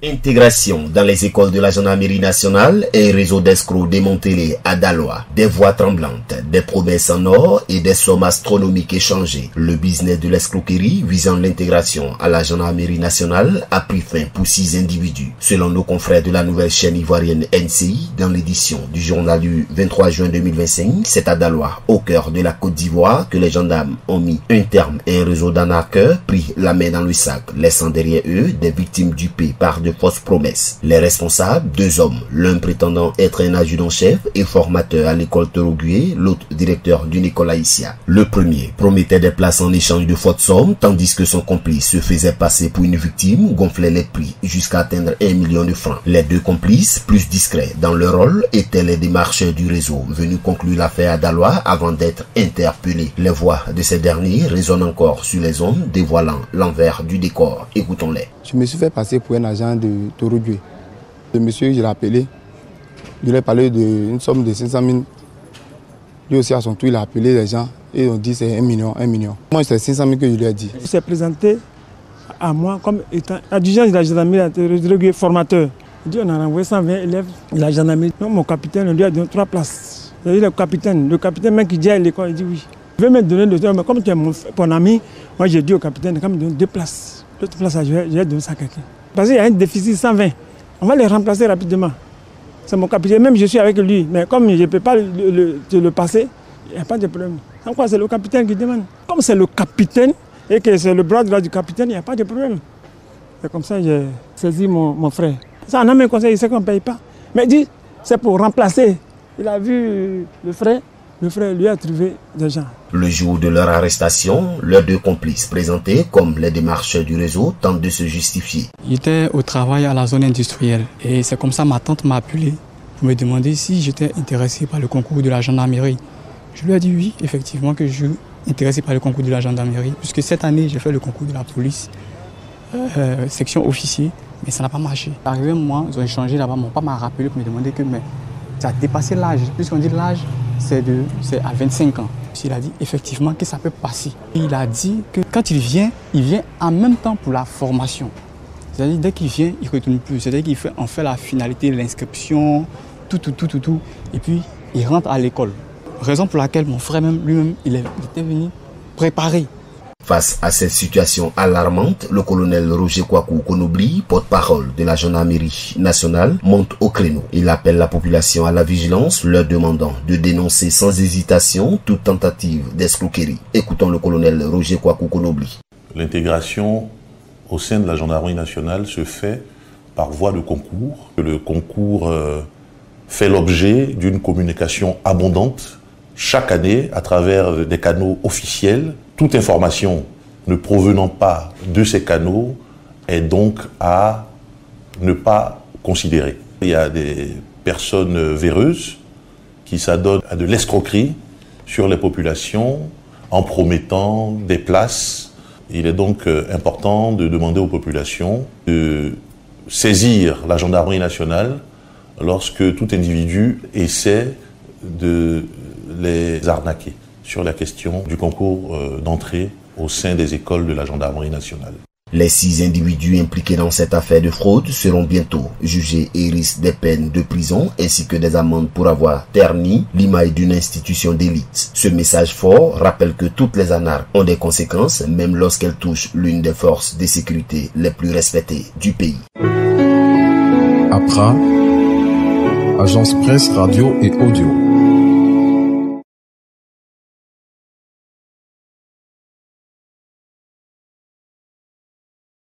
Intégration dans les écoles de la gendarmerie nationale et réseau d'escrocs démantelés à Daloa. Des voix tremblantes, des promesses en or et des sommes astronomiques échangées. Le business de l'escroquerie visant l'intégration à la gendarmerie nationale a pris fin pour 6 individus. Selon nos confrères de la nouvelle chaîne ivoirienne NCI, dans l'édition du journal du 23 juin 2025, c'est à Daloa, au cœur de la Côte d'Ivoire, que les gendarmes ont mis un terme et un réseau d'arnaqueurs pris la main dans le sac, laissant derrière eux des victimes dupées par de fausses promesses. Les responsables, 2 hommes, l'un prétendant être un adjudant-chef et formateur à l'école Torogué, l'autre directeur d'une école haïtienne. Le premier promettait des places en échange de fausses sommes, tandis que son complice se faisait passer pour une victime, gonflait les prix jusqu'à atteindre 1 million de francs. Les 2 complices, plus discrets dans leur rôle, étaient les démarcheurs du réseau, venus conclure l'affaire à Daloa avant d'être interpellés. Les voix de ces derniers résonnent encore sur les ondes, dévoilant l'envers du décor. Écoutons-les. Je me suis fait passer pour un agent de Torogué. Le monsieur, je l'ai appelé. Je lui ai parlé d'une somme de 500 000. Lui aussi, à son tour, il a appelé les gens et ils ont dit c'est 1 million, 1 million. Moi, c'est 500 000 que je lui ai dit. Il s'est présenté à moi comme étant adjudant de la gendarmerie, formateur. Il dit on a envoyé 120 élèves de la gendarmerie. Donc, mon capitaine, on lui a donné 3 places. C'est-à-dire le capitaine même qui dit à l'école, il dit oui. Je vais me donner 2 temps, mais comme tu es mon ami, moi j'ai dit au capitaine, quand il me donne 2 places. L'autre place, je vais donner ça à quelqu'un. Parce qu'il y a un déficit 120. On va les remplacer rapidement. C'est mon capitaine, même je suis avec lui. Mais comme je ne peux pas le passer, il n'y a pas de problème. En quoi c'est le capitaine qui demande. Comme c'est le capitaine et que c'est le bras droit du capitaine, il n'y a pas de problème. C'est comme ça que j'ai saisi mon frère. Ça, on a mis un conseil, il sait qu'on ne paye pas. Mais il dit, c'est pour remplacer. Il a vu le frère lui a trouvé des gens. Le jour de leur arrestation, leurs 2 complices présentés comme les démarcheurs du réseau tentent de se justifier. J'étais au travail à la zone industrielle et c'est comme ça ma tante m'a appelé pour me demander si j'étais intéressé par le concours de la gendarmerie. Je lui ai dit oui, effectivement que je suis intéressé par le concours de la gendarmerie puisque cette année j'ai fait le concours de la police, section officier, mais ça n'a pas marché. Arrivé un moment, ils ont échangé là-bas, mon papa m'a rappelé pour me demander que mais ça a dépassé l'âge, puisqu'on dit l'âge c'est à 25 ans. Il a dit effectivement que ça peut passer. Et il a dit que quand il vient en même temps pour la formation. C'est-à-dire dès qu'il vient, il ne retourne plus. C'est-à-dire qu'on fait la finalité, l'inscription, tout. Et puis il rentre à l'école. Raison pour laquelle mon frère lui-même, il était venu préparer. Face à cette situation alarmante, le colonel Roger Kwaku Konobli, porte-parole de la gendarmerie nationale, monte au créneau. Il appelle la population à la vigilance, leur demandant de dénoncer sans hésitation toute tentative d'escroquerie. Écoutons le colonel Roger Kwaku Konobli. L'intégration au sein de la gendarmerie nationale se fait par voie de concours. Le concours fait l'objet d'une communication abondante chaque année à travers des canaux officiels. Toute information ne provenant pas de ces canaux est donc à ne pas considérer. Il y a des personnes véreuses qui s'adonnent à de l'escroquerie sur les populations en promettant des places. Il est donc important de demander aux populations de saisir la gendarmerie nationale lorsque tout individu essaie de les arnaquer sur la question du concours d'entrée au sein des écoles de la gendarmerie nationale. Les 6 individus impliqués dans cette affaire de fraude seront bientôt jugés et risquent des peines de prison ainsi que des amendes pour avoir terni l'image d'une institution d'élite. Ce message fort rappelle que toutes les arnaques ont des conséquences, même lorsqu'elles touchent l'une des forces de sécurité les plus respectées du pays. APRA, Agence Presse, Radio et Audio.